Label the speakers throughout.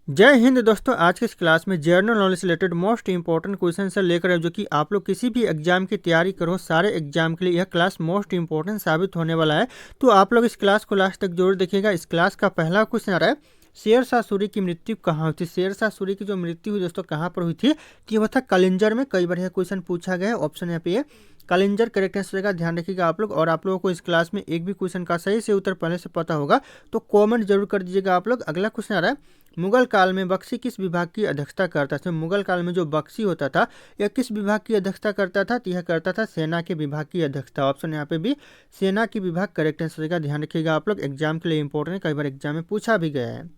Speaker 1: जय हिंद दोस्तों। आज के इस क्लास में जनरल नॉलेज से रिलेटेड मोस्ट इंपॉर्टेंट क्वेश्चन से लेकर जो कि आप लोग किसी भी एग्जाम की तैयारी करो, सारे एग्जाम के लिए यह क्लास मोस्ट इंपॉर्टेंट साबित होने वाला है। तो आप लोग इस क्लास को लास्ट तक जरूर देखिएगा। इस क्लास का पहला क्वेश्चन आ रहा है, शेरशाह सूरी की मृत्यु कहाँ हुई थी। शेरशाह सूरी की जो मृत्यु हुई दोस्तों कहाँ पर हुई थी, तो ये था कलिंजर में। कई बार यह क्वेश्चन पूछा गया है। ऑप्शन यहाँ पे ये कलिंजर करेक्ट आंसर का ध्यान रखिएगा आप लोग। और आप लोगों को इस क्लास में एक भी क्वेश्चन का सही से उत्तर पहले से पता होगा तो कमेंट जरूर कर दीजिएगा आप लोग। अगला क्वेश्चन आ रहा है, मुगल काल में बख्शी किस विभाग की अध्यक्षता करता था। मुगल काल में जो बख्शी होता था यह किस विभाग की अध्यक्षता करता था, तो यह करता था सेना के विभाग की अध्यक्षता। ऑप्शन यहाँ पे भी सेना की विभाग करेक्ट आंसर का ध्यान रखिएगा आप लोग। एग्जाम के लिए इंपॉर्टेंट है, कई बार एग्जाम में पूछा भी गया है।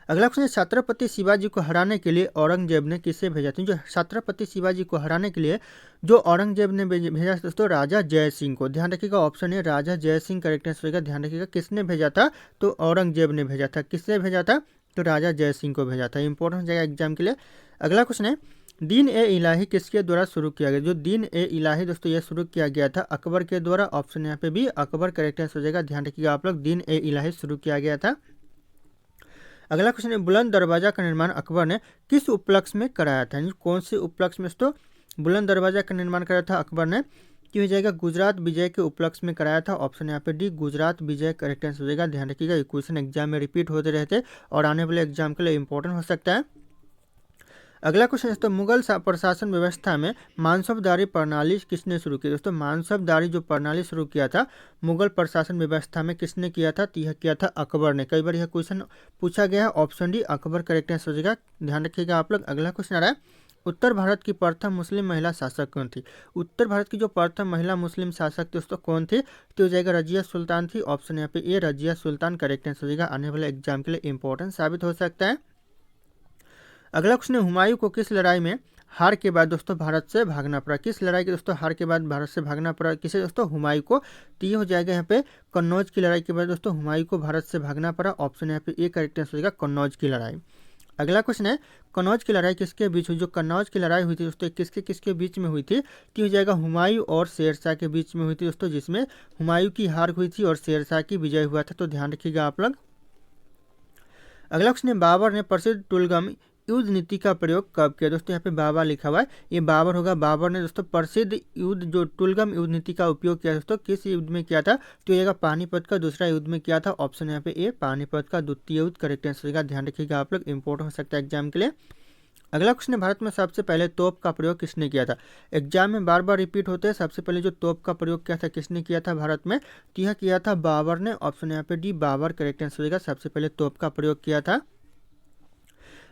Speaker 1: अगला क्वेश्चन है, छत्रपति शिवाजी को हराने के लिए औरंगजेब ने किसे भेजा था। जो छत्रपति शिवाजी को हराने के लिए जो औरंगजेब ने भेजा दोस्तों, राजा जय सिंह को। ध्यान रखिएगा, ऑप्शन है राजा जय सिंह करेक्ट आंसर का ध्यान रखिएगा। किसने भेजा था, तो औरंगजेब ने भेजा था। किसने भेजा था, तो राजा जय सिंह को भेजा था। इंपॉर्टेंट हो जाएगा एग्जाम के लिए। अगला क्वेश्चन है, दीन ए इलाही किसके द्वारा शुरू किया गया। जो दीन ए इलाही दोस्तों यह शुरू किया गया था अकबर के द्वारा। ऑप्शन यहाँ पे भी अकबर करेक्ट आंसर हो जाएगा। ध्यान रखिएगा आप लोग, दीन ए इलाही शुरू किया गया था। अगला क्वेश्चन है, बुलंद दरवाजा का निर्माण अकबर ने किस उपलक्ष्य में कराया था। कौन से उपलक्ष्य में दोस्तों बुलंद दरवाजा का निर्माण कराया था अकबर ने, कि हो जाएगा गुजरात विजय के उपलक्ष्य में कराया था। ऑप्शन यहाँ पे डी गुजरात विजय करेक्ट आंसर हो जाएगा। ध्यान रखिएगा, ये क्वेश्चन एग्जाम में रिपीट होते रहते और आने वाले एग्जाम के लिए इंपॉर्टेंट हो सकता है। अगला क्वेश्चन दोस्तों, मुगल प्रशासन व्यवस्था में मानसबदारी प्रणाली किसने शुरू की। दोस्तों मानसबदारी जो प्रणाली शुरू किया था मुगल प्रशासन व्यवस्था में किसने किया था, तो यह किया था अकबर ने। कई बार यह क्वेश्चन पूछा गया है। Option D Akbar correct answer हो जाएगा। ध्यान रखिएगा आप लोग। अगला क्वेश्चन आ रहा है, उत्तर भारत की प्रथम मुस्लिम महिला शासक कौन थी। उत्तर भारत की जो प्रथम महिला मुस्लिम शासक थी दोस्तों कौन थी, तो हो जाएगा रजिया सुल्तान थी। ऑप्शन यहाँ पे ए रजिया सुल्तान करेक्ट आंसर हो जाएगा। आने वाले एग्जाम के लिए इंपॉर्टेंट साबित हो सकता है। अगला क्वेश्चन है, हुमायूं को किस लड़ाई में हार के बाद दोस्तों भारत से भागना पड़ा। किस लड़ाई के दोस्तों हार के बाद भारत से भागना पड़ा किसे दोस्तों, हुमायूं को। तो ये हो जाएगा यहाँ पे कन्नौज की लड़ाई के बाद दोस्तों हुमायूं को भारत से भागना पड़ा। ऑप्शन यहाँ पे ए करेक्ट आंसर हो जाएगा, कन्नौज की लड़ाई। अगला क्वेश्चन है, कन्नौज की लड़ाई किसके बीच हुई। जो कन्नौज की लड़ाई हुई थी दोस्तों किसके किसके बीच में हुई थी, तो हो जाएगा हुमायूं और शेरशाह के बीच में हुई थी दोस्तों, जिसमें हुमायूं की हार हुई थी और शेरशाह की विजय हुआ था। तो ध्यान रखिएगा आप लोग। अगला क्वेश्चन है, बाबर ने प्रसिद्ध टुलगम युद्ध नीति का प्रयोग कब किया। दोस्तों यहाँ पे बाबर लिखा हुआ है, ये बाबर होगा। बाबर ने दोस्तों प्रसिद्ध युद्ध जो टुलगम युद्ध नीति का उपयोग किया दोस्तों किस युद्ध में किया था, तो ये पानीपत का दूसरा युद्ध में किया था। ऑप्शन यहाँ पे ए पानीपत का द्वितीय युद्ध करेक्ट आंसर का। ध्यान रखिएगा आप लोग, इंपॉर्टेंट हो सकता है एग्जाम के लिए। अगला क्वेश्चन है, भारत में सबसे पहले तोप का प्रयोग किसने किया था। एग्जाम में बार बार रिपीट होते हैं। सबसे पहले जो तोप का प्रयोग किया था किसने किया था भारत में, तो यह किया था बाबर ने। ऑप्शन यहाँ पे डी बाबर करेक्ट आंसर होगा। सबसे पहले तोप का प्रयोग किया था।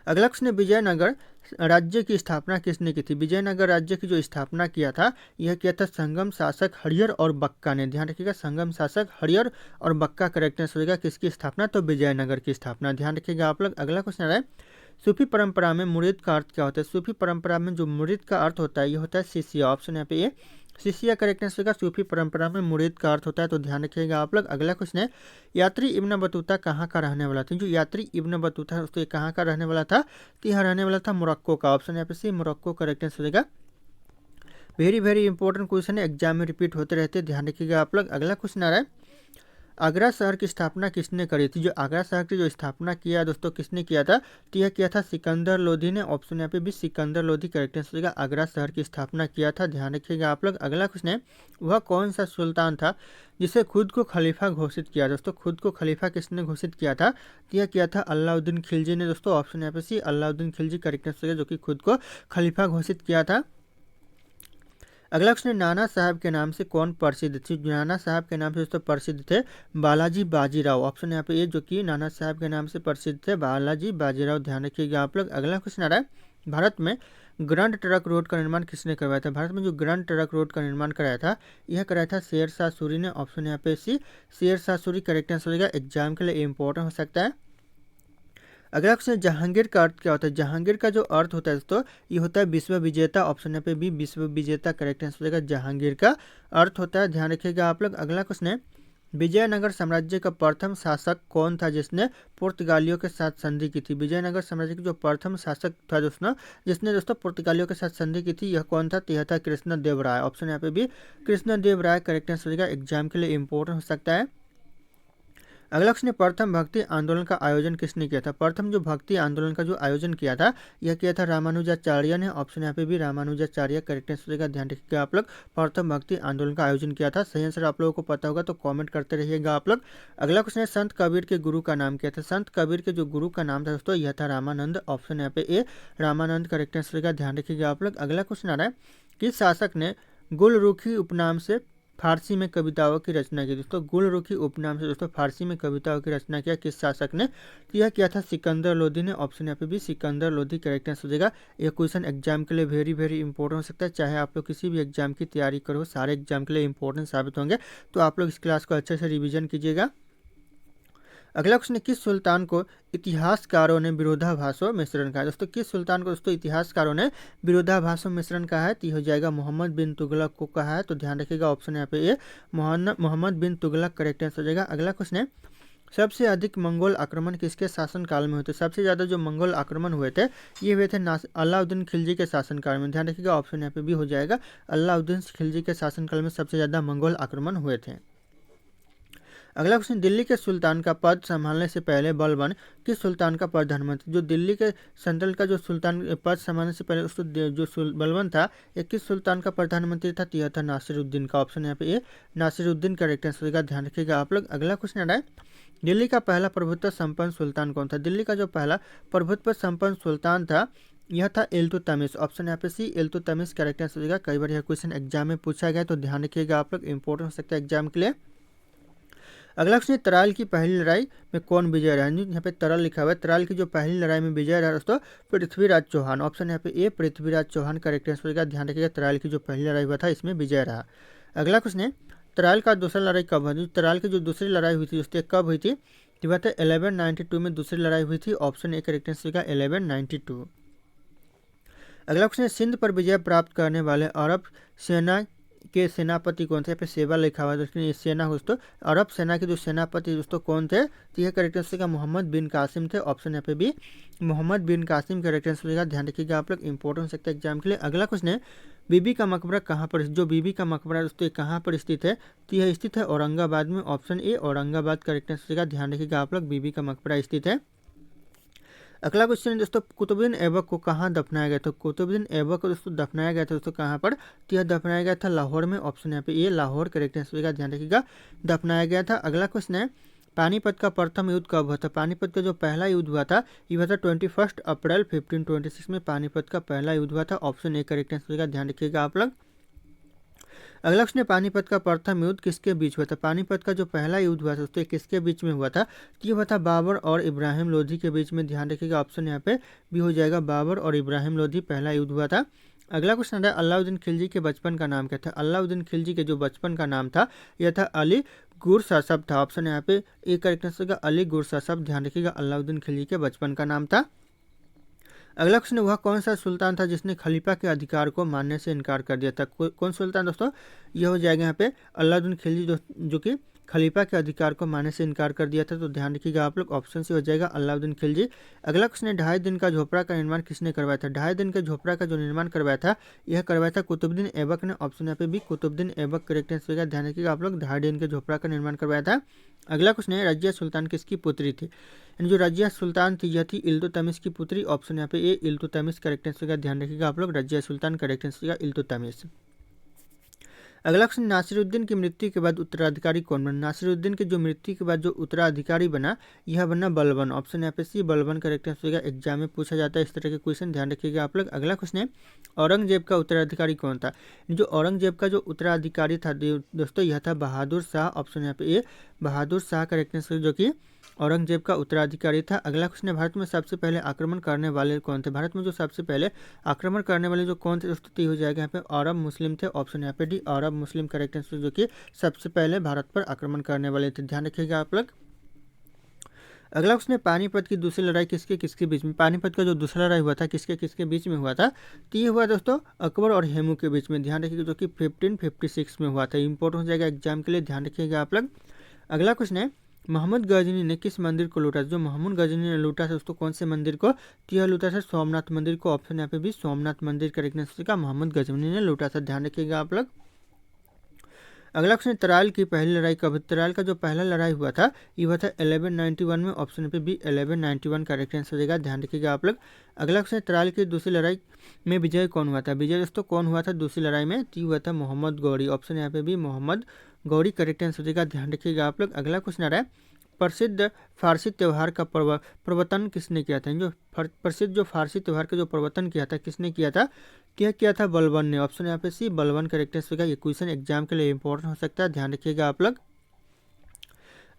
Speaker 1: अगला क्वेश्चन है, विजयनगर राज्य की स्थापना किसने की थी। विजयनगर राज्य की जो स्थापना किया था यह किया था संगम शासक हरियर और बक्का ने। ध्यान रखिएगा, संगम शासक हरियर और बक्का करेक्ट आंसर होगा। किसकी स्थापना, तो विजयनगर की स्थापना। ध्यान रखिएगा आप लोग। अगला क्वेश्चन है, सूफी परंपरा में मुरीद का अर्थ क्या होता है। सूफी परंपरा में जो मुरीद का अर्थ होता है यह होता है शिष्य। ऑप्शन यहाँ पे ये शिष्य करेक्ट आंसर का। सूफी परंपरा में मुरीद का अर्थ होता है। तो ध्यान रखिएगा आप लोग। अगला क्वेश्चन है, यात्री इब्न बतूता कहाँ का रहने वाला था। जो यात्री इब्न बतूता दोस्तों ये कहाँ का रहने वाला था, तो यह रहने वाला था मोरक्को का। ऑप्शन यहाँ पे सी मोरक्को करेक्ट आंसर होगा। वेरी वेरी इंपॉर्टेंट क्वेश्चन है, एग्जाम में रिपीट होते रहते हैं। ध्यान रखिएगा आप लोग। अगला क्वेश्चन आ रहा है, आगरा शहर की स्थापना किसने करी थी। जो आगरा शहर की जो स्थापना किया दोस्तों किसने किया था, तो यह किया था सिकंदर लोधी ने। ऑप्शन यहाँ पे भी सिकंदर लोधी करेक्ट आंसर होगा। आगरा शहर की स्थापना किया था। ध्यान रखिएगा आप लोग। अगला क्वेश्चन है, वह कौन सा सुल्तान था जिसे खुद को खलीफा घोषित किया। दोस्तों खुद को खलीफा किसने घोषित किया था, तो यह किया था अलाउद्दीन खिलजी ने। दोस्तों ऑप्शन यहाँ पे सी अलाउद्दीन खिलजी करेक्ट आंसर होगा, जो कि खुद को खलीफा घोषित किया था। अगला क्वेश्चन है, नाना साहब के नाम से कौन प्रसिद्ध थे। नाना साहब के नाम से दोस्तों प्रसिद्ध थे बालाजी बाजीराव। ऑप्शन यहाँ पे ये जो कि नाना साहब के नाम से प्रसिद्ध थे बालाजी बाजीराव। ध्यान रखिएगा आप लोग। अगला क्वेश्चन आ रहा है, भारत में ग्रैंड ट्रंक रोड का निर्माण किसने करवाया था। भारत में जो ग्रैंड ट्रंक रोड का निर्माण कराया था यह कराया था शेरशाह सूरी ने। ऑप्शन यहाँ पे सी शेरशाह सूरी करेक्ट आंसर होगा। एग्जाम के लिए इंपॉर्टेंट हो सकता है। अगला क्वेश्चन, जहांगीर का अर्थ क्या होता है। जहांगीर का जो अर्थ होता है दोस्तों ये होता है विश्व विजेता। ऑप्शन यहाँ पे भी विश्व विजेता करेक्ट आंसर होगा। जहांगीर का अर्थ होता है। ध्यान रखिएगा आप लोग। अगला क्वेश्चन है, विजयनगर साम्राज्य का प्रथम शासक कौन था जिसने पुर्तगालियों के साथ संधि की थी। विजयनगर साम्राज्य का जो प्रथम शासक था दोस्तों जिसने दोस्तों पुर्तगालियों के साथ संधि की थी यह कौन था, तो यह था कृष्णदेव राय। ऑप्शन यहाँ पे भी कृष्णदेव राय करेक्ट आंसर होगा। एग्जाम के लिए इंपॉर्टेंट हो सकता है। अगला क्वेश्चन है, प्रथम भक्ति आंदोलन का आयोजन किसने किया था? प्रथम जो भक्ति आंदोलन का जो आयोजन किया था, यह किया था रामानुजाचार्य ने। ऑप्शन यहाँ पे भी रामानुजाचार्य करेक्ट आंसर का ध्यान रखिएगा आप लोग। प्रथम भक्ति आंदोलन का आयोजन किया था। सही आंसर आप लोगों को पता होगा तो कॉमेंट करते रहिएगा आप लोग। अगला क्वेश्चन है, संत कबीर के गुरु का नाम क्या था? संत कबीर के जो गुरु का नाम था दोस्तों, यह था रामानंद। ऑप्शन यहाँ पे ए रामानंद करेक्ट आंसर का ध्यान रखिएगा आप लोग। अगला क्वेश्चन आ रहा है, किस शासक ने गुलरुखी उपनाम से फारसी में कविताओं की रचना की? दोस्तों गुलरुखी उपनाम से दोस्तों फारसी में कविताओं की रचना किया किस शासक ने? तो यह किया था सिकंदर लोदी ने। ऑप्शन यहाँ पे भी सिकंदर लोदी करेक्ट आंसर हो जाएगा। यह क्वेश्चन एग्जाम के लिए वेरी वेरी इंपॉर्टेंट हो सकता है। चाहे आप लोग किसी भी एग्जाम की तैयारी करो, सारे एग्जाम के लिए इंपॉर्टेंट साबित होंगे। तो आप लोग इस क्लास को अच्छे से रिविजन कीजिएगा। अगला क्वेश्चन है, किस सुल्तान को इतिहासकारों ने विरोधाभासों मिश्रण कहा है? दोस्तों किस सुल्तान को दोस्तों इतिहासकारों ने विरोधाभासों मिश्रण कहा है? तो हो जाएगा मोहम्मद बिन तुगलक को कहा है। तो ध्यान रखिएगा ऑप्शन यहाँ पे ये मोहम्मद बिन तुगलक करेक्ट आंसर हो जाएगा। अगला क्वेश्चन है, सबसे अधिक मंगोल आक्रमण किसके शासनकाल में हुए थे? सबसे ज़्यादा जो मंगोल आक्रमण हुए थे, ये हुए थे अलाउद्दीन खिलजी के शासनकाल में। ध्यान रखिएगा ऑप्शन यहाँ पे भी हो जाएगा। अलाउद्दीन खिलजी के शासनकाल में सबसे ज़्यादा मंगोल आक्रमण हुए थे। अगला क्वेश्चन, दिल्ली के सुल्तान का पद संभालने से पहले बलबन किस सुल्तान का प्रधानमंत्री? जो दिल्ली के सल्तनत का जो सुल्तान पद संभालने से पहले उसको जो बलबन था, ये किस सुल्तान का प्रधानमंत्री था? तो यह था नासिरुद्दीन का। ऑप्शन यहाँ पे ये नासिरुद्दीन करेक्ट आंसर का ध्यान रखिएगा आप लोग। अगला क्वेश्चन आ रहा है, दिल्ली का पहला प्रभुत्व संपन्न सुल्तान कौन था? दिल्ली का जो पहला प्रभुत्व संपन्न सुल्तान था, यह था इल्तुतमिश। ऑप्शन यहाँ पे सी इल्तुतमिश करेक्ट आंसर होगा। कई बार यह क्वेश्चन एग्जाम में पूछा गया, तो ध्यान रखिएगा आप लोग, इंपॉर्टेंट हो सकता है एग्जाम के लिए। अगला क्वेश्चन, तराल की पहली लड़ाई में कौन विजय रहा? यहाँ पे तरल लिखा हुआ है। तराल की जो पहली लड़ाई में विजय रहा दोस्तों, पृथ्वीराज चौहान। ऑप्शन यहाँ पे ए पृथ्वीराज चौहान करेक्ट आंसर होगा। ध्यान रखिएगा तराल की जो पहली लड़ाई हुआ था, इसमें विजय रहा। अगला क्वेश्चन है, तराल का दूसरा लड़ाई कब हुई? तराल की जो दूसरी लड़ाई हुई थी दोस्तों, कब हुई थी? ये बात है 1192 में दूसरी लड़ाई हुई थी। ऑप्शन ए करेक्ट आंसर होगा 1192। अगला क्वेश्चन है, सिंध पर विजय प्राप्त करने वाले अरब सेना के सेनापति कौन थे? यहाँ पे सेवा लिखा हुआ है दोस्तों, ये सेना दोस्तों, अरब सेना के जो सेनापति दोस्तों कौन थे? तो यह करेक्ट आंसर का मोहम्मद बिन कासिम थे। ऑप्शन यहाँ पे भी मोहम्मद बिन कासिम करेक्ट आंसर का ध्यान रखिएगा आप लोग, इंपॉर्टेंट हो सकता है एग्जाम के लिए। अगला क्वेश्चन है, बीबी का मकबरा कहाँ पर? जो बीबी का मकबरा दोस्तों कहाँ पर स्थित है? तो यह स्थित है औरंगाबाद में। Option A Aurangabad correct answer का ध्यान रखिएगा आप लोग, बीबी का मकबरा स्थित है। अगला क्वेश्चन है दोस्तों, कुतुबुद्दीन ऐबक को कहाँ दफनाया गया था? कुतुबुद्दीन ऐबक को दोस्तों दफनाया गया था दोस्तों कहाँ पर? तो यह दफनाया गया था लाहौर में। ऑप्शन यहाँ पे ये लाहौर करेक्ट आंसर का ध्यान रखिएगा, दफनाया गया था। अगला क्वेश्चन है, पानीपत का प्रथम युद्ध कब हुआ था? पानीपत का जो पहला युद्ध हुआ था, ये हुआ था 21 अप्रैल 1526 में पानीपत का पहला युद्ध हुआ था। ऑप्शन ए करेक्ट आंसर का ध्यान रखिएगा आप लोग। अगला क्वेश्चन है, पानीपत का प्रथम युद्ध किसके बीच हुआ था? पानीपत का जो पहला युद्ध हुआ था दोस्तों, किसके बीच में हुआ था? ये हुआ था बाबर और इब्राहिम लोधी के बीच में। ध्यान रखिएगा ऑप्शन यहाँ पे भी हो जाएगा, बाबर और इब्राहिम लोधी पहला युद्ध हुआ था। अगला क्वेश्चन है, अलाउद्दीन खिलजी के बचपन का नाम क्या था? अलाउद्दीन खिलजी के जो बचपन का नाम था, यह था अली गुरससब था। ऑप्शन यहाँ पे एक करेक्ट आंसर का अली गुरससब। ध्यान रखिएगा अलाउद्दीन खिलजी के बचपन का नाम था। अगला क्वेश्चन, वह कौन सा सुल्तान था जिसने खलीफा के अधिकार को मानने से इनकार कर दिया था? कौन सुल्तान दोस्तों? यह हो जाएगा यहाँ पे अलाउद्दीन खिलजी, जो कि खलीफा के अधिकार को मानने से इनकार कर दिया था। तो ध्यान रखिएगा आप लोग, ऑप्शन से हो जाएगा अलाउद्दीन खिलजी। अगला क्वेश्चन है, 2.5 दिन का झोपड़ा का निर्माण किसने करवाया था? 2.5 दिन के झोपड़ा का जो निर्माण करवाया था, यह करवाया था कुतुबुद्दीन ऐबक ने। ऑप्शन यहाँ पे भी कुतुबुद्दीन ऐबक करेक्ट आंसर का ध्यान रखिएगा आप लोग, 2.5 दिन के झोपड़ा का निर्माण करवाया था। अगला क्वेश्चन है, रजिया सुल्तान किसकी पुत्री थी? यानी जो रजिया सुल्तान थी, यह थी इल्तुतमिश की पुत्री। ऑप्शन यहाँ पे ए इल्तुतमिश करेक्ट आंसर का ध्यान रखिएगा आप लोग, रजिया सुल्तान करेक्ट आंसर का इल्तुतमिश। अगला क्वेश्चन, नासिरुद्दीन की मृत्यु के बाद उत्तराधिकारी कौन बना? नासिरुद्दीन की जो मृत्यु के बाद जो उत्तराधिकारी बना, यह बना बलबन। ऑप्शन यहाँ पे सी बलबन करेक्ट आंसर का, एग्जाम में पूछा जाता है इस तरह के क्वेश्चन, ध्यान रखिएगा आप लोग। अगला क्वेश्चन है, औरंगजेब का उत्तराधिकारी कौन था? जो औरंगजेब का जो उत्तराधिकारी था दोस्तों, यह था बहादुर शाह। ऑप्शन यहाँ पे ए बहादुर शाह करेक्ट आंसर, जो कि औरंगजेब का उत्तराधिकारी था। अगला क्वेश्चन है, भारत में सबसे पहले आक्रमण करने वाले कौन थे? भारत में जो सबसे पहले आक्रमण करने वाले जो कौन थे दोस्तों, हो जाएगा यहाँ पे अरब मुस्लिम थे। ऑप्शन यहाँ पे डी अरब मुस्लिम करेक्ट आंसर, जो कि सबसे पहले भारत पर आक्रमण करने वाले थे। ध्यान रखिएगा आप लोग। अगला क्वेश्चन है, पानीपत की दूसरी लड़ाई किसके किसके बीच में? पानीपत का जो दूसरा लड़ाई हुआ था, किसके किसके बीच में हुआ था? तो ये हुआ दोस्तों अकबर और हेमू के बीच में। ध्यान रखिएगा, जो कि 1556 में हुआ था। इंपॉर्टेंट हो जाएगा एग्जाम के लिए, ध्यान रखिएगा आप लोग। अगला क्वेश्चन है, मोहम्मद गजनी ने किस मंदिर को लूटा? जो मोहम्मद गजनी ने लूटा था दोस्तों, कौन से मंदिर को? तो यह लूटा था सोमनाथ मंदिर को। ऑप्शन यहाँ पे भी सोमनाथ मंदिर करेक्ट आंसर का मोहम्मद गजनी ने लूटा था। ध्यान रखिएगा आप लोग। अगला क्वेश्चन, तराल की पहली लड़ाई कब? तराल का जो पहला लड़ाई हुआ था ये हुआ था 1191 में। ऑप्शन पे बी 1191 करेक्ट आंसर हो जाएगा, ध्यान रखिएगा आप लोग। अगला क्वेश्चन, तराल की दूसरी लड़ाई में विजय कौन हुआ था? विजय दोस्तों कौन हुआ था दूसरी लड़ाई में? तो हुआ था मोहम्मद गौरी। ऑप्शन यहाँ पे भी मोहम्मद गौरी करेक्ट आंसर हो जाएगा, ध्यान रखिएगा आप लोग। अगला क्वेश्चन आ रहा है, प्रसिद्ध फारसी त्यौहार का प्रवर्तन किसने किया था? जो प्रसिद्ध जो फारसी त्यौहार का जो प्रवर्तन किया था किसने किया था? क्या किया था? बलबन ने। ऑप्शन यहाँ पे सी बलबन करेक्ट आंसर होगा। ये क्वेश्चन एग्जाम के लिए इंपॉर्टेंट हो सकता है, ध्यान रखिएगा आप लोग।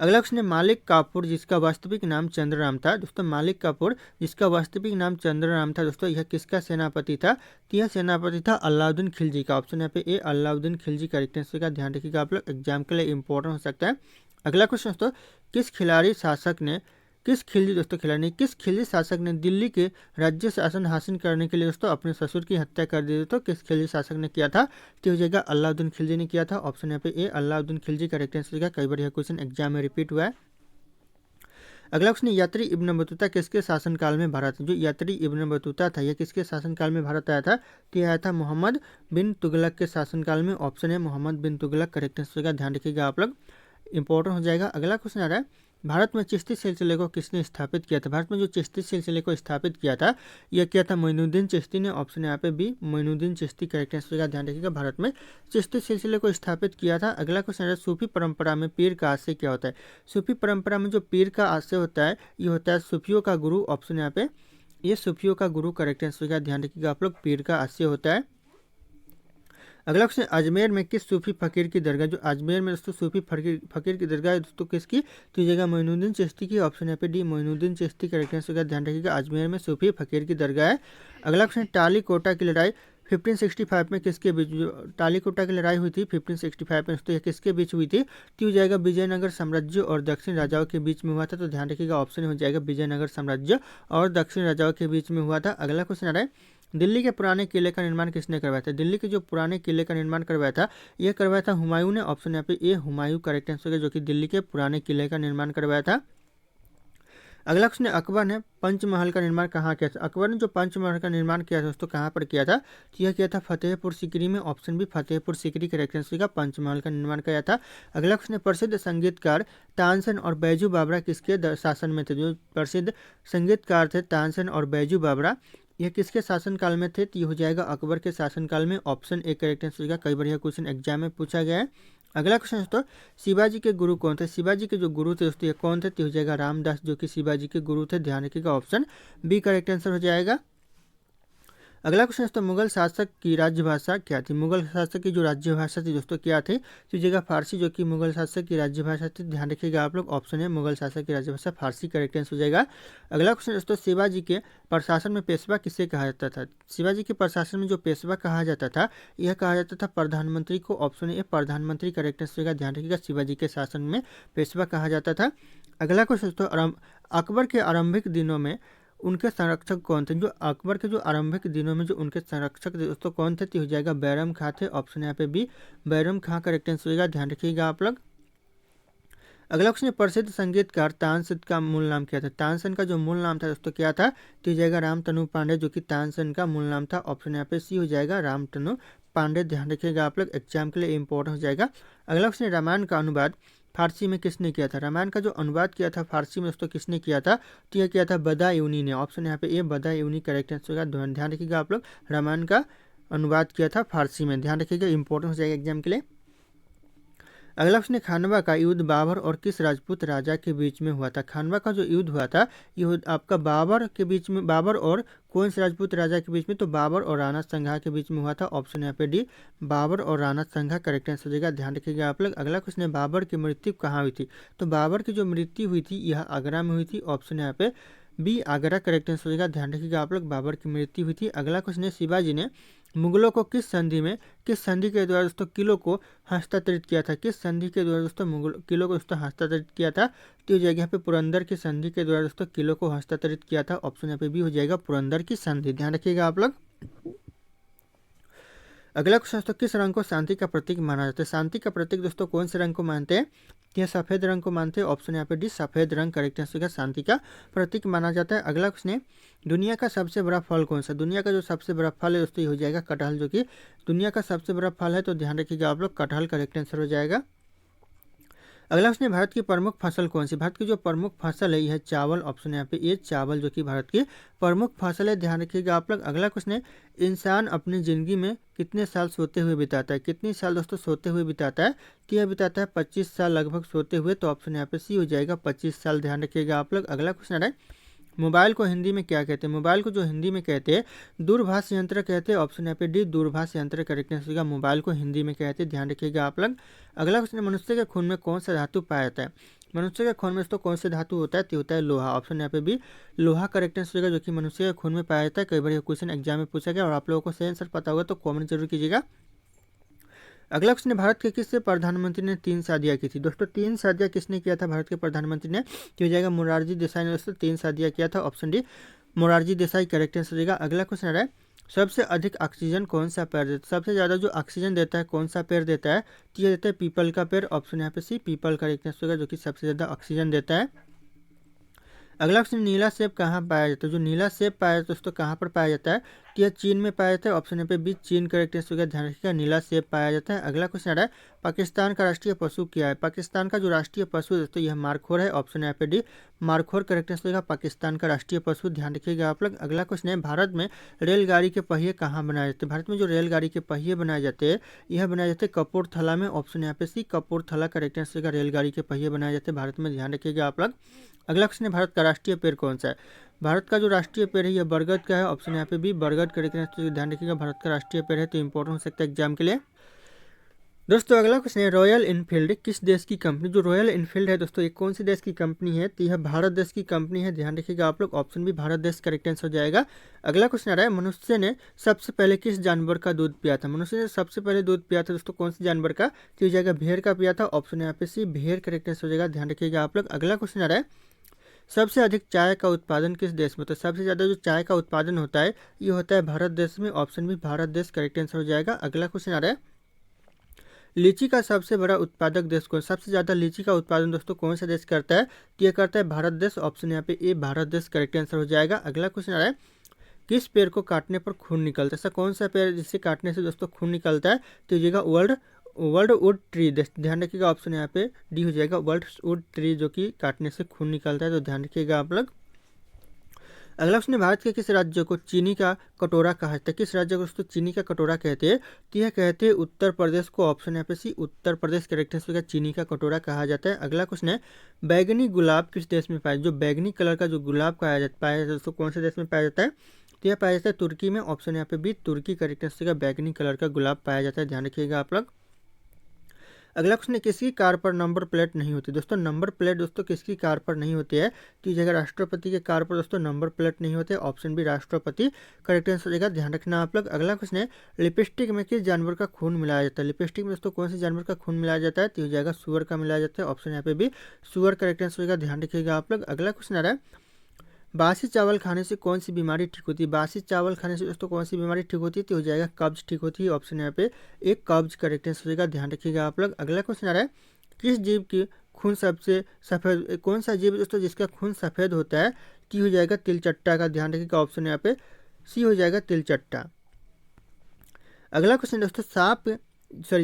Speaker 1: अगला क्वेश्चन है, मालिक काफूर जिसका वास्तविक नाम चंद्रराम था। दोस्तों मालिक काफूर जिसका वास्तविक नाम चंद्रराम था दोस्तों, यह किसका सेनापति था? तो यह सेनापति था अलाउद्दीन खिलजी का। ऑप्शन यहाँ पे ए अलाउद्दीन खिलजी करेक्ट आंसर का, ध्यान रखिएगा आप लोग, एग्जाम के लिए इंपॉर्टेंट हो सकता है। अगला क्वेश्चन दोस्तों, किस खिलाड़ी शासक ने किस खिलजी दोस्तों खिलाड़ी किस खिलजी शासक ने दिल्ली के राज्य शासन हासिल करने के लिए दोस्तों अपने ससुर की हत्या कर दी? दोस्तों किस खिलजी शासक ने किया था? तो हो जाएगा अलाउद्दीन खिलजी ने किया था। ऑप्शन यहाँ पे ए अलाउद्दीन खिलजी करेक्ट आंसर का। कई बार यह क्वेश्चन एग्जाम में रिपीट हुआ है। अगला क्वेश्चन, यात्री इब्न बतूता किसके शासनकाल में भारत? जो यात्री इब्न बतूता था यह किसके शासनकाल में भारत आया था? तो यह आया था मोहम्मद बिन तुगलक के शासनकाल में। ऑप्शन है मोहम्मद बिन तुगलक करेक्ट आंसर का, ध्यान रखिएगा आप लोग, इंपॉर्टेंट हो जाएगा। अगला क्वेश्चन आ रहा है, भारत में चिश्ती सिलसिले को किसने स्थापित किया था? भारत में जो चिश्ती सिलसिले को स्थापित किया था यह किया था मोइनुद्दीन चिश्ती ने। ऑप्शन यहाँ पे B Moinuddin Chishti correct answer का, ध्यान रखिएगा, भारत में चिश्ती सिलसिले को स्थापित किया था। अगला क्वेश्चन है, सूफी परंपरा में पीर का आशय क्या होता है? सूफी परंपरा में जो पीर का आशय होता है ये होता है सूफियों का गुरु। ऑप्शन यहाँ पे ये सूफियों का गुरु करेक्ट आंसर का, ध्यान रखिएगा आप लोग, पीर का आशय होता है। अगला क्वेश्चन, अजमेर में किस सूफी फकीर की दरगाह? जो अजमेर में दोस्तों सूफी फकीर की दरगाह है दोस्तों किसकी? तो ये जगह मोइनुद्दीन चिश्ती की। ऑप्शन यहाँ पे D Moinuddin Chishti correct answer का, ध्यान रखिएगा, अजमेर में सूफी फकीर की दरगाह है। अगला क्वेश्चन, टाली कोटा की लड़ाई 1565 में किसके बीच? जो टाली कोटा की लड़ाई हुई थी 1565 में दोस्तों यह किसके बीच हुई थी? तो हो जाएगा विजयनगर साम्राज्य और दक्षिण राजाओं के बीच में हुआ था। तो ध्यान रखिएगा ऑप्शन हो जाएगा विजयनगर साम्राज्य और दक्षिण राजाओं के बीच में हुआ था। अगला क्वेश्चन आ रहा है, दिल्ली के पुराने किले का निर्माण किसने करवाया था? दिल्ली के जो पुराने किले का निर्माण करवाया था यह करवाया था हुमायूं ने। ऑप्शन यहाँ पे ए हुमायूं करेक्ट आंसर है, जो कि दिल्ली के पुराने किले का निर्माण करवाया था। अगला क्वेश्चन, अकबर ने पंचमहल का निर्माण कहाँ किया था? अकबर ने जो पंचमहल का निर्माण किया था दोस्तों कहाँ पर किया था? तो यह किया था फतेहपुर सीकरी में। ऑप्शन भी फतेहपुर सीकरी करेक्ट आंसर का, पंचमहल का निर्माण किया था। अगला क्वेश्चन, प्रसिद्ध संगीतकार तानसेन और बैजू बावरा किसके शासन में थे? जो प्रसिद्ध संगीतकार थे तानसेन और बैजू बावरा यह किसके शासनकाल में थे? तो ये हो जाएगा अकबर के शासनकाल में। ऑप्शन ए करेक्ट आंसर का, कई बार यह क्वेश्चन एग्जाम में पूछा गया है। अगला क्वेश्चन दोस्तों, शिवाजी के गुरु कौन थे? शिवाजी के जो गुरु थे दोस्तों ये कौन थे? तो हो जाएगा रामदास, जो कि शिवाजी के गुरु थे, ध्यान रखिएगा, ऑप्शन बी करेक्ट आंसर हो जाएगा। अगला क्वेश्चन दोस्तों, मुगल शासक की राजभाषा क्या थी? मुगल शासक की जो राज्यभाषा थी दोस्तों क्या थी? तो जगह फारसी, जो कि मुगल शासक की राज्यभाषा थी, ध्यान रखिएगा आप लोग, ऑप्शन है मुगल शासक की राज्यभाषा फारसी करेक्ट आंसर हो जाएगा। अगला क्वेश्चन दोस्तों, शिवाजी के प्रशासन में पेशवा किसे कहा जाता था? शिवाजी के प्रशासन में जो पेशवा कहा जाता था यह कहा जाता था प्रधानमंत्री को। ऑप्शन ए प्रधानमंत्री करेक्ट आंसर का, ध्यान रखिएगा, शिवाजी के शासन में पेशवा कहा जाता था। अगला क्वेश्चन दोस्तों, अकबर के आरंभिक दिनों में उनके संरक्षक कौन थे? जो अकबर के जो आरंभिक दिनों में जो उनके संरक्षक दोस्तों कौन थे? तो हो जाएगा बैरम खां थे। ऑप्शन यहाँ पे बी बैरम खां करेक्ट आंसर होगा, ध्यान रखिएगा आप लोग। अगला क्वेश्चन, प्रसिद्ध संगीतकार तानसेन का मूल नाम क्या था? तानसेन का जो मूल नाम था दोस्तों क्या था? तो हो जाएगा रामतनु पांडे, जो कि तानसेन का मूल नाम था। ऑप्शन यहाँ पे सी हो जाएगा रामतनु पांडे, ध्यान रखिएगा आप लोग, एग्जाम के लिए इंपॉर्टेंट हो जाएगा। अगला क्वेश्चन, रामायण का अनुवाद फारसी में किसने किया था? रामायण का जो अनुवाद किया था फारसी में दोस्तों किसने किया था? तो यह किया था बदायूनी ने। ऑप्शन यहाँ पे ए बदायूनी करेक्ट आंसर होगा, ध्यान रखिएगा आप लोग, रामायण का अनुवाद किया था फारसी में, ध्यान रखिएगा, इंपॉर्टेंट हो जाएगा एग्जाम के लिए। अगला प्रश्न, खानवा का युद्ध बाबर और किस राजपूत राजा के बीच में हुआ था? खानवा का जो युद्ध हुआ था ये आपका बाबर के बीच में, बाबर और कौन से राजपूत राजा के बीच में? तो बाबर और राणा संघा के बीच में हुआ था। ऑप्शन यहाँ पे डी बाबर और राणा संघा करेक्ट आंसर देगा, ध्यान रखिएगा आप लोग। अगला क्वेश्चन है, बाबर की मृत्यु कहाँ हुई थी? तो बाबर की जो मृत्यु हुई थी यह आगरा में हुई थी। ऑप्शन यहाँ पे बी आगरा करेक्ट आंसर देगा, ध्यान रखिएगा आप लोग, बाबर की मृत्यु हुई थी। अगला क्वेश्चन है, शिवाजी ने मुगलों को किस संधि के द्वारा दोस्तों किलों को हस्तांतरित किया था? किस संधि के द्वारा दोस्तों मुगल किलों को दोस्तों हस्तांतरित किया था? तो हो जाएगा यहाँ पे पुरंदर की संधि के द्वारा दोस्तों किलों को हस्तांतरित किया था। ऑप्शन यहाँ पे भी हो जाएगा पुरंदर की संधि, ध्यान रखिएगा आप लोग। अगला क्वेश्चन दोस्तों, किस रंग को शांति का प्रतीक माना जाता है? शांति का प्रतीक दोस्तों कौन से रंग को मानते हैं? यह सफेद रंग को मानते हैं। ऑप्शन यहाँ पे डी, सफेद रंग करेक्ट आंसर का शांति का प्रतीक माना जाता है। अगला क्वेश्चन है, दुनिया का सबसे बड़ा फल कौन सा? दुनिया का जो सबसे बड़ा फल है दोस्तों ये हो जाएगा कटहल, जो कि दुनिया का सबसे बड़ा फल है, तो ध्यान रखिएगा आप लोग, कटहल करेक्ट आंसर हो जाएगा। अगला क्वेश्चन है, भारत की प्रमुख फसल कौन सी? भारत की जो प्रमुख फसल है यह है चावल। ऑप्शन यहाँ पे ये चावल जो कि भारत की प्रमुख फसल है, ध्यान रखिएगा आप लोग। अगला क्वेश्चन है, इंसान अपनी जिंदगी में कितने साल सोते हुए बिताता है? कितनी साल दोस्तों सोते हुए बिताता है? तो यह बिताता है 25 साल लगभग सोते हुए, तो ऑप्शन यहाँ पे सी हो जाएगा 25 साल, ध्यान रखिएगा आप लोग। अगला क्वेश्चन है, मोबाइल को हिंदी में क्या कहते हैं? मोबाइल को जो हिंदी में कहते हैं दूरभाष यंत्र कहते हैं। ऑप्शन यहाँ पे डी, दूरभाष यंत्र करेक्ट आंसर होगा। मोबाइल को हिंदी में कहते हैं, ध्यान रखिएगा आप लोग। अगला क्वेश्चन है, मनुष्य के खून में कौन सा धातु पाया जाता है? मनुष्य के खून में तो कौन सा धातु होता है? तो होता है लोहा। ऑप्शन यहाँ पे भी लोहा करेक्ट आंसर होगा, जो कि मनुष्य के खून में पाया जाता है। कई बार ये क्वेश्चन एग्जाम में पूछा गया और आप लोगों को सही आंसर पता होगा तो कॉमेंट जरूर कीजिएगा। अगला क्वेश्चन है, भारत के किस प्रधानमंत्री ने 3 शादियां की थी? दोस्तों 3 शादियां किसने किया था भारत के प्रधानमंत्री ने? तो हो जाएगा मोरारजी देसाई ने दोस्तों 3 शादियां किया था। Option D, Morarji Desai correct answer हो जाएगा। अगला क्वेश्चन है, सबसे अधिक ऑक्सीजन कौन सा पेड़ देता है? सबसे ज़्यादा जो ऑक्सीजन देता है कौन सा पेड़ देता है? तो ये देता है पीपल का पेड़। ऑप्शन यहाँ पे सी, पीपल करेक्ट आंसर होगा, जो कि सबसे ज़्यादा ऑक्सीजन देता है। अगला क्वेश्चन, नीला सेब कहाँ पाया जाता है? जो नीला सेब पाया जाता है दोस्तों कहाँ पर पाया जाता है? तो यह चीन में पाया जाता है। ऑप्शन यहाँ पे बी, चीन करेक्ट आंसर होगा, ध्यान रखिएगा, नीला सेब पाया जाता है। अगला क्वेश्चन आ रहा है, पाकिस्तान का राष्ट्रीय पशु क्या है? पाकिस्तान का जो राष्ट्रीय पशु है दोस्तों यह मारखोर है। ऑप्शन यहाँ पे डी, मारखोर करेक्ट आंसर होगा, पाकिस्तान का राष्ट्रीय पशु, ध्यान रखिएगा आप लोग। अगला क्वेश्चन है, भारत में रेलगाड़ी के पहिए कहाँ बनाए जाते हैं? भारत में जो रेलगाड़ी के पहिए बनाए जाते हैं यह बनाए जाते हैं कपूरथला में। ऑप्शन यहाँ पे सी, कपूरथला करेक्ट आंसर होगा, रेलगाड़ी के पहिए बनाए जाते हैं भारत में, ध्यान रखिएगा आप लोग। अगला क्वेश्चन है, भारत का राष्ट्रीय पेड़ कौन सा है? भारत का जो राष्ट्रीय पेड़ है यह बरगद का है। ऑप्शन यहाँ पे भी बरगद करेक्ट आंसर, ध्यान रखिएगा, भारत का राष्ट्रीय पेड़ है, तो इंपॉर्टेंट हो सकता है एग्जाम के लिए। दोस्तों अगला क्वेश्चन है, रॉयल इनफील्ड किस देश की कंपनी? जो रॉयल इनफील्ड है दोस्तों ये कौन सी देश की कंपनी है? तो यह भारत देश की कंपनी है, ध्यान रखिएगा आप लोग। ऑप्शन भी भारत देश करेक्ट आंसर हो जाएगा। अगला क्वेश्चन आ रहा है, मनुष्य ने सबसे पहले किस जानवर का दूध पिया था? मनुष्य ने सबसे पहले दूध पिया था दोस्तों कौन से जानवर का? तो हो जाएगा भेड़ का पिया था। ऑप्शन यहाँ पे सी, भेड़ करेक्ट आंसर हो जाएगा, ध्यान रखिएगा आप लोग। अगला क्वेश्चन आ रहा है, सबसे अधिक चाय का उत्पादन किस देश में होता है? सबसे ज़्यादा जो चाय का उत्पादन होता है ये होता है भारत देश में। ऑप्शन भी भारत देश करेक्ट आंसर हो जाएगा। अगला क्वेश्चन आ रहा है, लीची का सबसे बड़ा उत्पादक देश कौन? सबसे ज़्यादा लीची का उत्पादन दोस्तों कौन सा देश करता है? तो ये करता है भारत देश। ऑप्शन यहाँ पे ए, भारत देश करेक्ट आंसर हो जाएगा। अगला क्वेश्चन आ रहा है, किस पेड़ को काटने पर खून निकलता है? ऐसा कौन सा पेड़ जिससे काटने से दोस्तों खून निकलता है? तो ये वर्ल्ड वुड ट्री, ध्यान रखिएगा, ऑप्शन यहाँ पे डी हो जाएगा, वर्ल्ड वुड ट्री, जो कि काटने से खून निकलता है, तो ध्यान रखिएगा आप लोग। अगला क्वेश्चन, भारत के किस राज्य को चीनी का कटोरा कहा जाता है? किस राज्य को दोस्तों चीनी का कटोरा कहते हैं? तो यह कहते हैं उत्तर प्रदेश को। ऑप्शन यहाँ पे सी, उत्तर प्रदेश करेक्ट आंसर होगा, चीनी का कटोरा कहा जाता है। अगला क्वेश्चन है, बैगनी गुलाब किस देश में पाया? जो बैगनी कलर का जो गुलाब पाया जाता है दोस्तों कौन से देश में पाया जाता है? तो यह पाया जाता है तुर्की में। ऑप्शन यहाँ पे बी, तुर्की करेक्ट आंसर होगा, बैगनी कलर का गुलाब पाया जाता है, ध्यान रखिएगा आप लोग। अगला क्वेश्चन है, किसकी कार पर नंबर प्लेट नहीं होती? दोस्तों नंबर प्लेट दोस्तों किसकी कार पर नहीं होती है? तो ये जगह राष्ट्रपति के कार पर दोस्तों नंबर प्लेट नहीं होते। ऑप्शन भी राष्ट्रपति करेक्ट आंसर रहेगा, ध्यान रखना आप लोग। अगला क्वेश्चन है, लिपस्टिक में किस जानवर का खून मिलाया जाता है? लिपस्टिक में दोस्तों कौन से जानवर का खून मिलाया जाता है? तो ये जाएगा सुअर का मिलाया जाता है। ऑप्शन यहाँ पे भी सुअर करेक्ट आंसर रहेगा, ध्यान रखिएगा आप लोग। अगला क्वेश्चन आ रहा है, बासी चावल खाने से कौन सी बीमारी ठीक होती है? बासी चावल खाने से दोस्तों कौन सी बीमारी ठीक होती है? तो हो जाएगा कब्ज ठीक होती है। ऑप्शन यहाँ पे एक कब्ज करेक्ट आंसर होगा, ध्यान रखिएगा आप लोग। अगला क्वेश्चन आ रहा है, किस जीव की खून सबसे सफेद? कौन सा जीव दोस्तों जिसका खून सफेद होता है? तो हो जाएगा तिलचट्टा का, ध्यान रखिएगा, ऑप्शन यहाँ पे सी हो जाएगा, तिलचट्टा। अगला क्वेश्चन दोस्तों,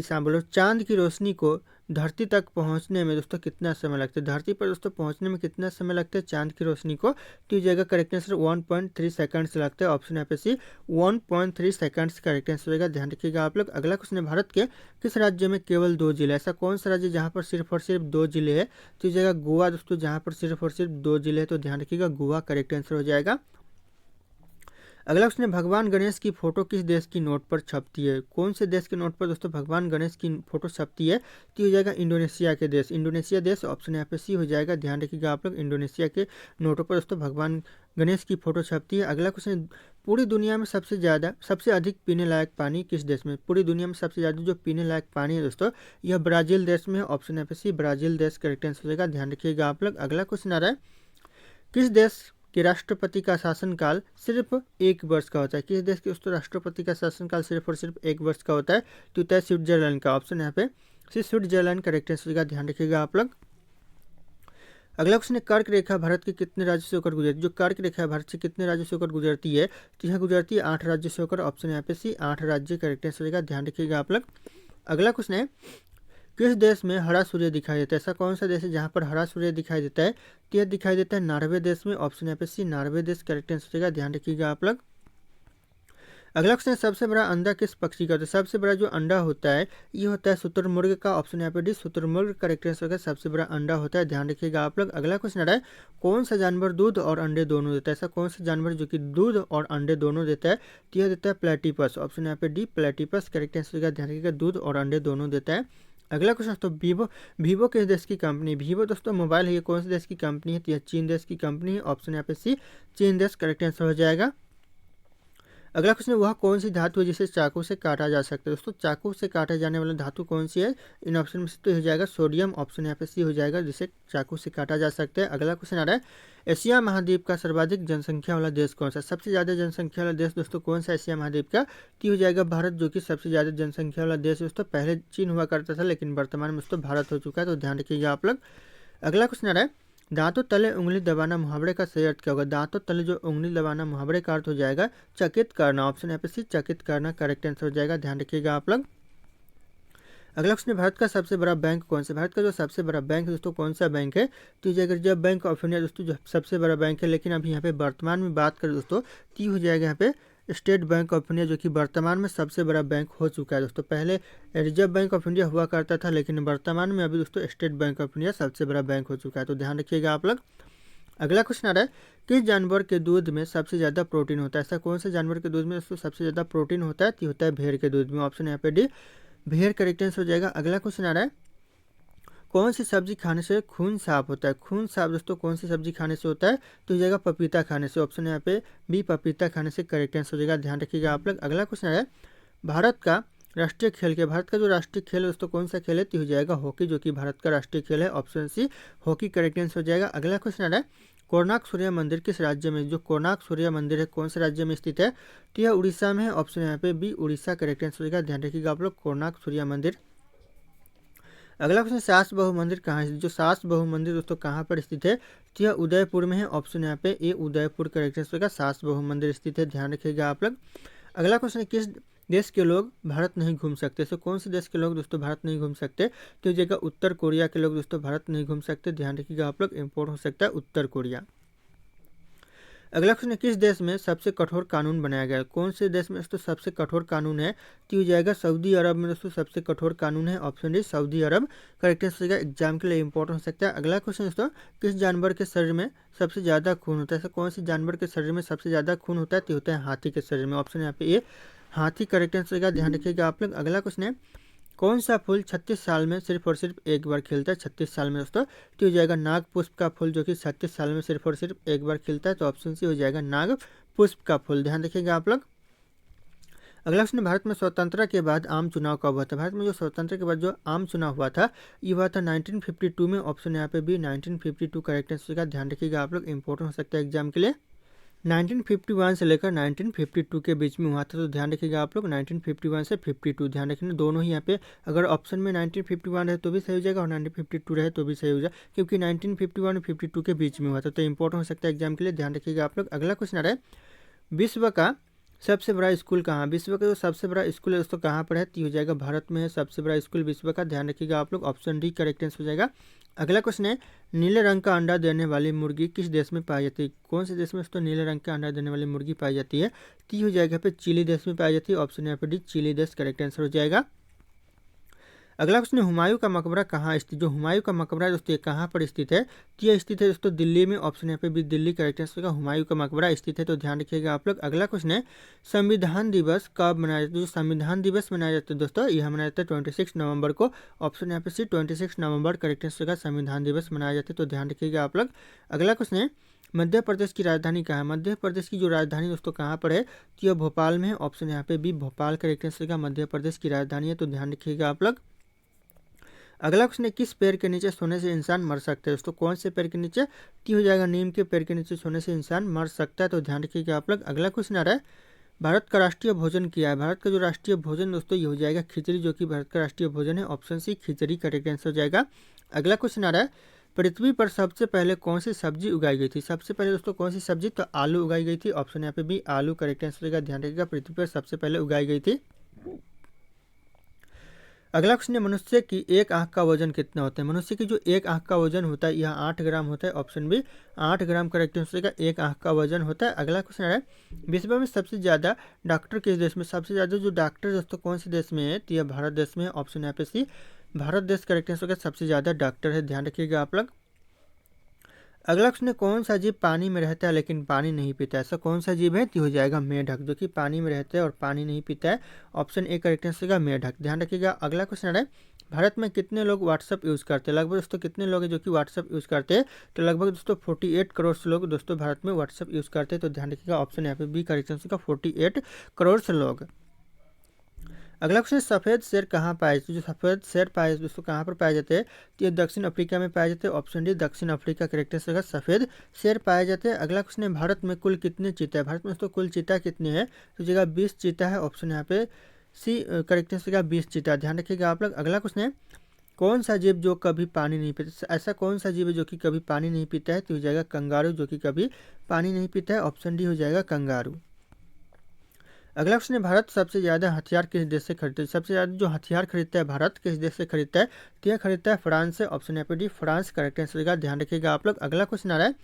Speaker 1: सांप बोलो, चांद की रोशनी को धरती तक पहुंचने में दोस्तों कितना समय लगता है? धरती पर दोस्तों पहुंचने में कितना समय लगता है चांद की रोशनी को? तो ये जाएगा करेक्ट आंसर 1.3 सेकंड्स लगता है। ऑप्शन यहाँ पे सी, 1.3 सेकंड्स करेक्ट आंसर रहेगा, ध्यान रखिएगा आप लोग। अगला क्वेश्चन है, भारत के किस राज्य में केवल 2 जिले? ऐसा कौन सा राज्य जहाँ पर सिर्फ और सिर्फ 2 जिले है? तो ये जाएगा गोवा दोस्तों, जहाँ पर सिर्फ और सिर्फ 2 जिले है, तो ध्यान रखिएगा, गोवा करेक्ट आंसर हो जाएगा। अगला क्वेश्चन है, भगवान गणेश की फोटो किस देश की नोट पर छपती है? कौन से देश के नोट पर दोस्तों भगवान गणेश की फोटो छपती है? तो हो जाएगा इंडोनेशिया के देश, इंडोनेशिया देश। ऑप्शन यहाँ पे सी हो जाएगा, ध्यान रखिएगा आप लोग, इंडोनेशिया के नोटों पर दोस्तों भगवान गणेश की फोटो छपती है। अगला क्वेश्चन, पूरी दुनिया में सबसे अधिक पीने लायक पानी किस देश में? पूरी दुनिया में सबसे ज़्यादा जो पीने लायक पानी है दोस्तों यह ब्राज़ील देश में है। ऑप्शन यहाँ पे सी, ब्राज़ील देश करेक्ट आंसर होगा, ध्यान रखिएगा आप लोग। अगला क्वेश्चन आ रहा है, किस देश कि राष्ट्रपति का शासनकाल सिर्फ 1 वर्ष का होता है? किस देश के दोस्तों राष्ट्रपति का शासनकाल सिर्फ और सिर्फ 1 वर्ष का होता है? तो होता है स्विट्जरलैंड का। ऑप्शन यहाँ पे स्विट्जरलैंड करेक्ट आंसर का, ध्यान रखिएगा आप लोग। अगला क्वेश्चन है, कर्क रेखा भारत के कितने राज्यों से होकर गुजरती है? जो कर्क रेखा भारत से कितने राज्यों से होकर गुजरती है? तो यहाँ गुजरती है 8 राज्यों से होकर। ऑप्शन यहाँ पे सी 8 राज्य करेक्ट आंसर का, ध्यान रखिएगा आप लोग। अगला क्वेश्चन है, किस देश में हरा सूर्य दिखाई देता है? ऐसा कौन सा देश है जहाँ पर हरा सूर्य दिखाई देता है? तो यह दिखाई देता है नॉर्वे देश में। ऑप्शन यहाँ पे सी नॉर्वे देश करेक्ट आंसर का, ध्यान रखिएगा आप लोग। अगला क्वेश्चन है, सबसे बड़ा अंडा किस पक्षी का होता है? सबसे बड़ा जो अंडा होता है ये होता है शुतुरमुर्ग का। ऑप्शन यहाँ पे डी शुतुरमुर्ग करेक्ट आंसर का, सबसे बड़ा अंडा होता है, ध्यान रखिएगा आप लोग। अगला क्वेश्चन आ रहा है, कौन सा जानवर दूध और अंडे दोनों देता है? ऐसा कौन सा जानवर जो कि दूध और अंडे दोनों देता है? तो यह देता है प्लेटिपस। ऑप्शन यहाँ पे डी प्लेटिपस करेक्ट आंसर का, ध्यान रखिएगा, दूध और अंडे दोनों देता है। अगला क्वेश्चन दोस्तों, वीवो किस देश की कंपनी? वीवो दोस्तों मोबाइल है, ये कौन से देश की कंपनी है? तो यह चीन देश की कंपनी है। ऑप्शन यहाँ पे सी चीन देश करेक्ट आंसर हो जाएगा। अगला क्वेश्चन है, वह कौन सी धातु है जिसे चाकू से काटा जा सकता है? दोस्तों चाकू से काटा जाने वाला धातु कौन सी है? इन ऑप्शन में से तो हो जाएगा सोडियम। ऑप्शन यहाँ पे सी हो जाएगा, जिसे चाकू से काटा जा सकता है। अगला क्वेश्चन आ रहा है, एशिया महाद्वीप का सर्वाधिक जनसंख्या वाला देश कौन सा? सबसे ज़्यादा जनसंख्या वाला देश दोस्तों कौन सा एशिया महाद्वीप का? तो हो जाएगा भारत, जो कि सबसे ज़्यादा जनसंख्या वाला देश है दोस्तों। पहले चीन हुआ करता था, लेकिन वर्तमान में दोस्तों भारत हो चुका है, तो ध्यान रखिएगा आप लोग। अगला क्वेश्चन आ रहा है, दांतों तले उंगली दबाना मुहावरे का सही अर्थ क्या होगा? दांतों तले जो उंगली दबाना मुहावरे का अर्थ हो जाएगा चकित करना। ऑप्शन यहाँ पे सी चकित करना करेक्ट आंसर हो जाएगा, ध्यान रखिएगा आप लोग। अगला क्वेश्चन, भारत का सबसे बड़ा बैंक कौन सा? भारत का जो सबसे बड़ा बैंक है दोस्तों कौन सा बैंक है? तो ये जाएगा रिजर्व बैंक ऑफ इंडिया दोस्तों, जो सबसे बड़ा बैंक है। लेकिन अभी यहाँ पे वर्तमान में बात करें दोस्तों, तो हो जाएगा यहाँ पे स्टेट बैंक ऑफ इंडिया, जो कि वर्तमान में सबसे बड़ा बैंक हो चुका है दोस्तों। पहले रिजर्व बैंक ऑफ इंडिया हुआ करता था, लेकिन वर्तमान में अभी दोस्तों स्टेट बैंक ऑफ इंडिया सबसे बड़ा बैंक हो चुका है, तो ध्यान रखिएगा आप लोग। अगला क्वेश्चन आ रहा है, किस जानवर के दूध में सबसे ज़्यादा प्रोटीन होता है? ऐसा कौन सा जानवर के दूध में दोस्तों सबसे ज़्यादा प्रोटीन होता है? तो होता है भेड़ के दूध में। ऑप्शन यहाँ पे डी भेड़ करेक्ट आंसर हो जाएगा। अगला क्वेश्चन आ रहा है, कौन सी सब्जी खाने से खून साफ होता है? खून साफ दोस्तों कौन सी सब्जी खाने से होता है? तो हो जाएगा पपीता खाने से। ऑप्शन यहाँ पे बी पपीता खाने से करेक्ट आंसर हो जाएगा, ध्यान रखिएगा आप लोग। अगला क्वेश्चन है, भारत का राष्ट्रीय खेल क्या? भारत का जो राष्ट्रीय खेल है दोस्तों कौन सा खेल है? तो हो जाएगा हॉकी, जो कि भारत का राष्ट्रीय खेल है। Option C hockey correct answer हो जाएगा। अगला क्वेश्चन आ रहा है, कोणार्क सूर्य मंदिर किस राज्य में? जो कोणार्क सूर्य मंदिर है कौन से राज्य में स्थित है? तो यह उड़ीसा में है। ऑप्शन यहाँ पे बी उड़ीसा करेक्ट आंसर हो जाएगा, ध्यान रखिएगा आप लोग, कोणार्क सूर्य मंदिर। अगला क्वेश्चन, सास बहु मंदिर कहाँ है? जो सास बहु मंदिर दोस्तों कहाँ पर स्थित है? तो यह उदयपुर में है। ऑप्शन यहाँ पे ए उदयपुर करेक्ट आंसर होगा, सास बहु मंदिर स्थित है, ध्यान रखिएगा आप लोग। अगला क्वेश्चन है, किस देश के लोग भारत नहीं घूम सकते? सो कौन से देश के लोग दोस्तों भारत नहीं घूम सकते? तो जगह उत्तर कोरिया के लोग दोस्तों भारत नहीं घूम सकते, ध्यान रखिएगा आप लोग, इंपोर्ट हो सकता है उत्तर कोरिया। अगला क्वेश्चन है, किस देश में सबसे कठोर कानून बनाया गया है? कौन से देश में दोस्तों सबसे कठोर कानून है? तो हो जाएगा सऊदी अरब में दोस्तों सबसे कठोर कानून है। ऑप्शन डी सऊदी अरब करेक्ट आंसर होगा, एग्जाम के लिए इंपॉर्टेंट हो सकता है। अगला क्वेश्चन दोस्तों, किस जानवर के शरीर में सबसे ज़्यादा खून होता है? ऐसा कौन से जानवर के शरीर में सबसे ज़्यादा खून होता है? तो होता है हाथी के शरीर में। ऑप्शन यहाँ पे ए हाथी करेक्ट आंसर होगा, ध्यान रखिएगा आप लोग। अगला क्वेश्चन है, कौन सा फूल 36 साल में सिर्फ और सिर्फ एक बार खिलता है? 36 साल में दोस्तों तो हो जाएगा नाग पुष्प का फूल, जो कि 36 साल में सिर्फ और सिर्फ एक बार खिलता है, तो ऑप्शन सी हो जाएगा नाग पुष्प का फूल, ध्यान रखिएगा आप लोग। अगला क्वेश्चन, भारत में स्वतंत्रता के बाद आम चुनाव कब हुआ था? भारत में जो स्वतंत्रता के बाद जो आम चुनाव हुआ था ये हुआ था 1952 में। ऑप्शन यहाँ पे भी 1952 करेक्ट आंसर का, ध्यान रखिएगा आप लोग, इंपॉर्टेंट हो सकता है एग्जाम के लिए। 1951 से लेकर 1952 के बीच में हुआ था, तो ध्यान रखिएगा आप लोग 1951 से 52, ध्यान रखना दोनों ही यहाँ पे अगर ऑप्शन में 1951 रहे तो भी सही हो जाएगा और 1952 रहे तो भी सही हो जाएगा, क्योंकि 1951 और 52 के बीच में हुआ था, तो इंपॉर्टेंट हो सकता है एग्जाम के लिए, ध्यान रखिएगा आप लोग। अगला क्वेश्चन आ रहा है, विश्व का सबसे बड़ा स्कूल कहाँ? विश्व का जो सबसे बड़ा स्कूल है दोस्तों कहाँ पर है? तो हो जाएगा भारत में है सबसे बड़ा स्कूल विश्व का, ध्यान रखिएगा आप लोग, ऑप्शन डी करेक्ट आंसर हो जाएगा। अगला क्वेश्चन है, नीले रंग का अंडा देने वाली मुर्गी किस देश में पाई जाती है? कौन से देश में दोस्तों नीले रंग का अंडा देने वाली मुर्गी पाई जाती है? तो हो जाएगा पे चिली देश में पाई जाती है, ऑप्शन यहाँ पे डी चिली देश करेक्ट आंसर हो जाएगा। अगला क्वेश्चन है, हुमायूं का मकबरा कहाँ स्थित? जो हुमायूं का मकबरा है दोस्तों ये कहाँ पर स्थित है? तो यह स्थित है दोस्तों दिल्ली में, ऑप्शन यहाँ पे भी दिल्ली करेक्ट आंसर का, हुमायूं का मकबरा स्थित है, तो ध्यान रखिएगा आप लोग। अगला क्वेश्चन है, संविधान दिवस कब मनाया जाता है? जो संविधान दिवस मनाया जाता है दोस्तों यह मनाया जाता है 26 नवंबर को, ऑप्शन यहाँ पे सी 26 नवंबर करेक्ट आंसर का, संविधान दिवस मनाया जाता है, तो ध्यान रखिएगा आप लोग। अगला क्वेश्चन है, मध्य प्रदेश की राजधानी कहाँ है? मध्य प्रदेश की जो राजधानी दोस्तों कहाँ पर है? तो यह भोपाल में है, ऑप्शन यहाँ पे भी भोपाल करेक्ट आंसर का, मध्य प्रदेश की राजधानी है, तो ध्यान रखिएगा आप लोग। अगला क्वेश्चन है, किस पेड़ के नीचे सोने से इंसान मर सकता है दोस्तों? कौन से पेड़ के नीचे? टी हो जाएगा नीम के पेड़ के नीचे सोने से इंसान मर सकता है, तो ध्यान रखिएगा आप लोग। अगला क्वेश्चन आ रहा है, भारत का राष्ट्रीय भोजन क्या है? भारत का जो राष्ट्रीय भोजन दोस्तों ये हो जाएगा खिचड़ी, जो कि भारत का राष्ट्रीय भोजन है। ऑप्शन सी खिचड़ी करेक्ट आंसर हो जाएगा। अगला क्वेश्चन आ रहा है, पृथ्वी पर सबसे पहले कौन सी सब्जी उगाई गई थी? सबसे पहले दोस्तों कौन सी सब्जी? तो आलू उगाई गई थी। ऑप्शन यहाँ पे भी आलू करेक्ट आंसर होगा। ध्यान रखिएगा, पृथ्वी पर सबसे पहले उगाई गई थी। अगला क्वेश्चन है, मनुष्य की एक आंख का वजन कितना होता है? मनुष्य की जो एक आंख का वजन होता है यह 8 ग्राम होता है। ऑप्शन बी 8 ग्राम करेक्ट आंसर का एक आंख का वजन होता है। अगला क्वेश्चन है, विश्व में सबसे ज़्यादा डॉक्टर किस देश में? सबसे ज़्यादा जो डॉक्टर दोस्तों कौन से देश में है? तो यह भारत देश में है। ऑप्शन यहाँ पे सी भारत देश करेक्ट आंसर का सबसे ज़्यादा डॉक्टर है। ध्यान रखिएगा आप लोग। अगला क्वेश्चन है, कौन सा जीव पानी में रहता है लेकिन पानी नहीं पीता? ऐसा कौन सा जीव है? तो हो जाएगा मेढक, जो कि पानी में रहता है और पानी नहीं पीता है। ऑप्शन ए करेक्ट आंसर का मेढक। ध्यान रखिएगा। अगला क्वेश्चन है, भारत में कितने लोग व्हाट्सअप यूज़ करते हैं? लगभग दोस्तों कितने लोग हैं जो कि व्हाट्सअप यूज़ करते हैं? तो लगभग दोस्तों 48 करोड़ से लोग दोस्तों भारत में व्हाट्सअप यूज़ करते हैं। तो ध्यान रखिएगा, ऑप्शन यहाँ पे बी करेक्ट आंसर का 48 करोड़ से लोग। अगला क्वेश्चन, सफ़ेद शेर कहाँ पाए जाते हैं? जो सफ़ेद शेर पाए दोस्तों कहाँ पर पाए जाते हैं? तो ये दक्षिण अफ्रीका में पाए जाते हैं। ऑप्शन डी दक्षिण अफ्रीका करेक्ट आंसर का सफ़ेद शेर पाए जाते हैं। अगला क्वेश्चन है, भारत में कुल कितने चीता है? भारत में दोस्तों कुल चीता कितने हैं? तो जगह 20 चीता है। ऑप्शन यहाँ पे सी करेक्ट आंसर का 20 चीता। ध्यान रखिएगा आप लोग। अगला क्वेश्चन है, कौन सा जीव जो कभी पानी नहीं पीता? ऐसा कौन सा जीव है जो कि कभी पानी नहीं पीता है? तो हो जाएगा कंगारू, जो कि कभी पानी नहीं पीता है। ऑप्शन डी हो जाएगा कंगारू। अगला क्वेश्चन है, भारत सबसे ज़्यादा हथियार किस देश से खरीदता है? सबसे ज़्यादा जो हथियार खरीदता है भारत किस देश से खरीदता है? तो यह खरीदता है फ्रांस से। ऑप्शन यहाँ पे डी फ्रांस करेक्ट आंसर का। ध्यान रखिएगा आप लोग। अगला क्वेश्चन आ रहा है,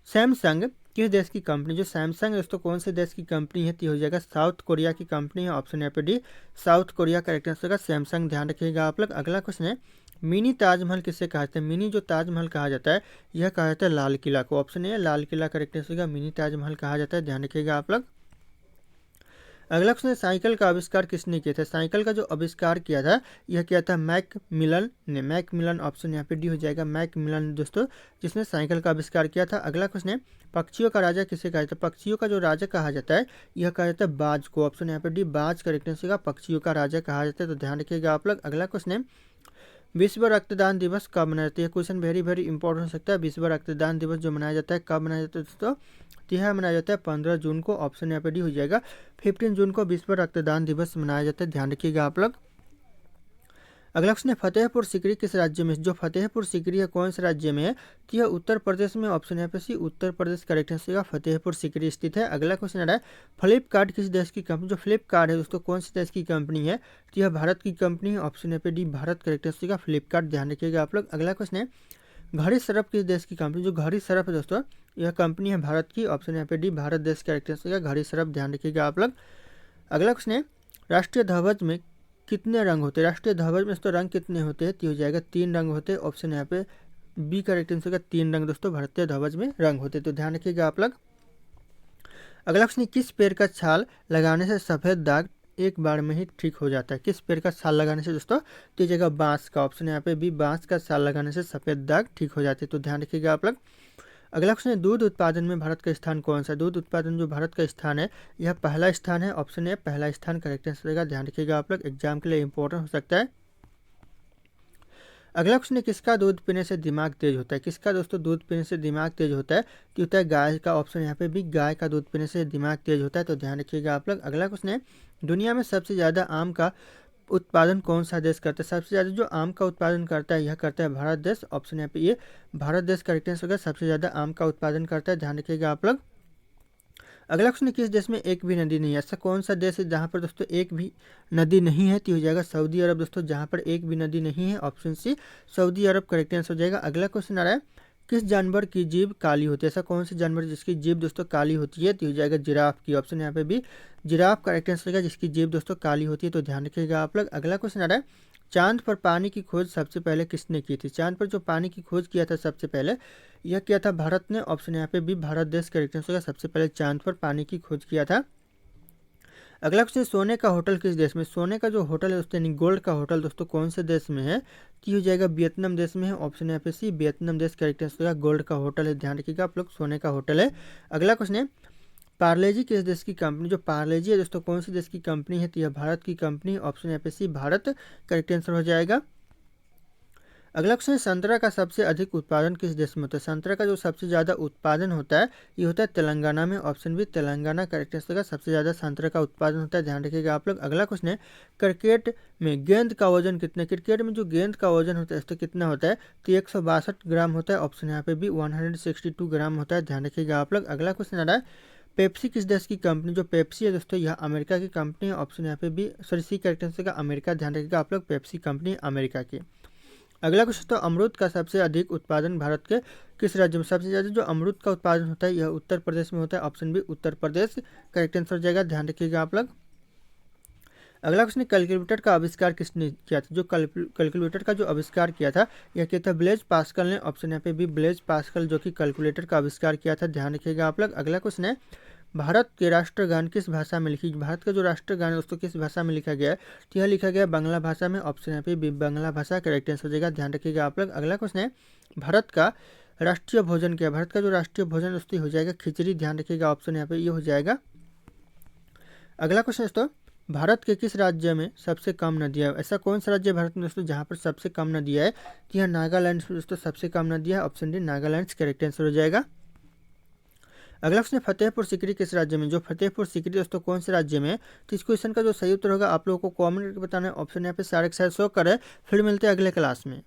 Speaker 1: सैमसंग किस देश की कंपनी? जो सैमसंग दोस्तों कौन से देश की कंपनी है? तो हो जाएगा साउथ कोरिया की कंपनी है। ऑप्शन यहाँ पे D south Korea correct answer का सैमसंग। ध्यान रखिएगा आप लोग। अगला क्वेश्चन है, मिनी ताजमहल किससे कहा जाता है? मिनी जो ताजमहल कहा जाता है यह कहा जाता है लाल किला को। Option A Lal Qila correct answer का मिनी ताजमहल कहा जाता है। ध्यान रखिएगा आप लोग। अगला क्वेश्चन है, साइकिल का आविष्कार किसने किया था? साइकिल का जो आविष्कार किया था यह किया था मैकमिलन ने। मैकमिलन ऑप्शन यहाँ पे डी हो जाएगा। मैकमिलन दोस्तों जिसने साइकिल का आविष्कार किया था। अगला क्वेश्चन है, पक्षियों का राजा किसे कहा जाता है? पक्षियों का जो राजा कहा जाता है यह कहा जाता है बाज को। ऑप्शन यहाँ पे डी बाज करेक्ट आंसर का पक्षियों का राजा कहा जाता है। तो ध्यान रखिएगा आप लोग। अगला क्वेश्चन है, विश्व रक्तदान दिवस कब मनाया जाता है? यह क्वेश्चन वेरी वेरी इंपॉर्टेंट हो सकता है। विश्व रक्तदान दिवस जो मनाया जाता है कब मनाया जाता है दोस्तों? तो यह मनाया जाता है 15 जून को। ऑप्शन यहाँ पे डी हो जाएगा 15 जून को विश्व रक्तदान दिवस मनाया जाता है। ध्यान रखिएगा आप लोग। अगला क्वेश्चन है, फतेहपुर सीकरी किस राज्य में? जो फतेहपुर सीकरी है कौन से राज्य में है? तो यह उत्तर प्रदेश में। ऑप्शन यहाँ पे सी उत्तर प्रदेश करेक्ट आंसर का फतेहपुर सीकरी स्थित है। अगला क्वेश्चन आ रहा है, फ्लिपकार्ट किस देश की कंपनी? जो फ्लिपकार्ट है दोस्तों कौन से देश की कंपनी है? तो यह भारत की कंपनी है। ऑप्शन यहाँ पे डी भारत करेक्ट आंसर का फ्लिपकार्ट। ध्यान रखिएगा आप लोग। अगला क्वेश्चन है, घड़ी सरफ किस देश की कंपनी? जो घड़ी सरफ है दोस्तों यह कंपनी है भारत की। ऑप्शन यहाँ पे डी भारत देश करेक्ट आंसर का घड़ी सरफ। ध्यान रखिएगा आप लोग। अगला क्वेश्चन है, राष्ट्रीय ध्वज में कितने रंग होते हैं? राष्ट्रीय ध्वज में दोस्तों रंग कितने होते हैं? तो हो जाएगा 3 रंग होते हैं। ऑप्शन यहाँ पे बी करेक्ट आंसर का 3 रंग दोस्तों भारतीय ध्वज में रंग होते हैं। तो ध्यान रखिएगा आप लोग। अगला क्वेश्चन, किस पेड़ का छाल लगाने से सफ़ेद दाग एक बार में ही ठीक हो जाता है? किस पेड़ का छाल लगाने से दोस्तों? तो ये जगह बांस का। ऑप्शन यहाँ पे भी बांस का छाल लगाने से सफ़ेद दाग ठीक हो जाते हैं। तो ध्यान रखिएगा आप लोग। अगला क्वेश्चन है, दूध उत्पादन में भारत का स्थान कौन सा है? दूध उत्पादन जो भारत का स्थान है यह पहला स्थान है। ऑप्शन ए पहला स्थान करेक्ट आंसर रहेगा। ध्यान रखिएगा आप लोग, एग्जाम के लिए इंपॉर्टेंट हो सकता है। अगला क्वेश्चन है, किसका दूध पीने से दिमाग तेज होता है? किसका दोस्तों दूध पीने से दिमाग तेज होता है? तो होता है गाय का। ऑप्शन यहाँ पे भी गाय का दूध पीने से दिमाग तेज होता है। तो ध्यान रखिएगा आप लोग। अगला क्वेश्चन है, दुनिया में सबसे ज़्यादा आम का उत्पादन कौन सा देश करता है? सबसे ज़्यादा जो आम का उत्पादन करता है यह करता है भारत देश। ऑप्शन यहाँ पे ये भारत देश करेक्ट आंसर होगा, सबसे ज़्यादा आम का उत्पादन करता है। ध्यान रखिएगा आप लोग। अगला क्वेश्चन, किस देश में एक भी नदी नहीं है? ऐसा कौन सा देश है जहाँ पर दोस्तों एक भी नदी नहीं है? तो हो जाएगा सऊदी अरब दोस्तों, जहाँ पर एक भी नदी नहीं है। ऑप्शन सी सऊदी अरब करेक्ट आंसर हो जाएगा। अगला क्वेश्चन आ रहा है, किस जानवर की जीभ काली होती है? ऐसा कौन से जानवर जिसकी जीभ दोस्तों काली होती है? तो हो जाएगा जिराफ की। ऑप्शन यहाँ पे भी जिराफ करेक्ट आंसर होगा, जिसकी जीभ दोस्तों काली होती है। तो ध्यान रखिएगा आप लोग। अगला क्वेश्चन आ रहा है, चांद पर पानी की खोज सबसे पहले किसने की थी? चांद पर जो पानी की खोज किया था सबसे पहले यह किया था भारत ने। ऑप्शन यहाँ पे भी भारत देश करेक्ट आंसर होगा, सबसे पहले चांद पर पानी की खोज किया था। अगला क्वेश्चन, सोने का होटल किस देश में? सोने का जो होटल है दोस्तों यानी गोल्ड का होटल दोस्तों कौन से देश में है? तो हो जाएगा वियतनाम देश में है। ऑप्शन यहाँ पे सी वियतनाम देश करेक्ट आंसर होगा, गोल्ड का होटल है। ध्यान रखिएगा आप लोग, सोने का होटल है। अगला क्वेश्चन है, पार्लेजी किस देश की कंपनी? जो पार्लेजी है दोस्तों कौन सी देश की कंपनी है? तो यह भारत की कंपनी। ऑप्शन यहाँ पे सी भारत करेक्ट आंसर हो जाएगा। अगला क्वेश्चन है, संतरा का सबसे अधिक उत्पादन किस देश में होता है? संतरा का जो सबसे ज़्यादा उत्पादन होता है ये होता है तेलंगाना में। Option B Telangana correct answer का, सबसे ज़्यादा संतरा का उत्पादन होता है, ध्यान रखिएगा आप लोग। अगला क्वेश्चन है, क्रिकेट में गेंद का वजन कितना? क्रिकेट में जो गेंद का वजन होता है तो कितना होता है? तो 162 ग्राम होता है। ऑप्शन यहाँ पे भी 162 ग्राम होता है, ध्यान रखिएगा आप लोग। अगला क्वेश्चन आ रहा है, पेप्सी किस देश की कंपनी? जो पेप्सी है दोस्तों यह अमेरिका की कंपनी है। ऑप्शन यहाँ पे भी सॉरी सी करेक्ट आंसर का अमेरिका, ध्यान रखिएगा आप लोग, पेप्सी कंपनी अमेरिका की। अगला क्वेश्चन, तो अमरूद का सबसे अधिक उत्पादन भारत के किस राज्य में? सबसे ज़्यादा जो अमरूद का उत्पादन होता है यह उत्तर प्रदेश में होता है। Option B Uttar Pradesh correct answer हो जाएगा, ध्यान रखिएगा आप लोग। अगला क्वेश्चन, कैलकुलेटर का आविष्कार किसने किया था? जो कैलकुलेटर का जो आविष्कार किया था यह किया था ब्लेज पास्कल ने। ऑप्शन यहाँ पे भी ब्लेज पास्कल जो कि कैलकुलेटर का आविष्कार किया था, ध्यान रखिएगा आप लोग। अगला क्वेश्चन है, भारत के राष्ट्रगान किस भाषा में लिखी? भारत का जो राष्ट्रगान है दोस्तों किस भाषा में लिखा गया है? तो यह लिखा गया है बांग्ला भाषा में। ऑप्शन यहाँ पे भी बांग्ला भाषा करेक्ट आंसर हो जाएगा, ध्यान रखिएगा आप लोग। अगला क्वेश्चन है, भारत का राष्ट्रीय भोजन क्या है? भारत का जो राष्ट्रीय भोजन दोस्तों हो जाएगा खिचड़ी, ध्यान रखिएगा, ऑप्शन यहाँ पे ये हो जाएगा। अगला क्वेश्चन दोस्तों, भारत के किस राज्य में सबसे कम नदियाँ है? ऐसा कौन सा राज्य है भारत में दोस्तों जहाँ पर सबसे कम नदियाँ है? तो यह नागालैंड में दोस्तों सबसे कम नदियाँ है। Option D Nagaland correct answer हो जाएगा। अगला क्वेश्चन, फतेहपुर सीकरी किस राज्य में? जो फतेहपुर सीकरी दोस्तों कौन से राज्य में है? तो इस क्वेश्चन का जो सही उत्तर होगा आप लोगों को कमेंट करके बताना है। ऑप्शन यहाँ पे सारे के सारे शो करे। फिर मिलते हैं अगले क्लास में।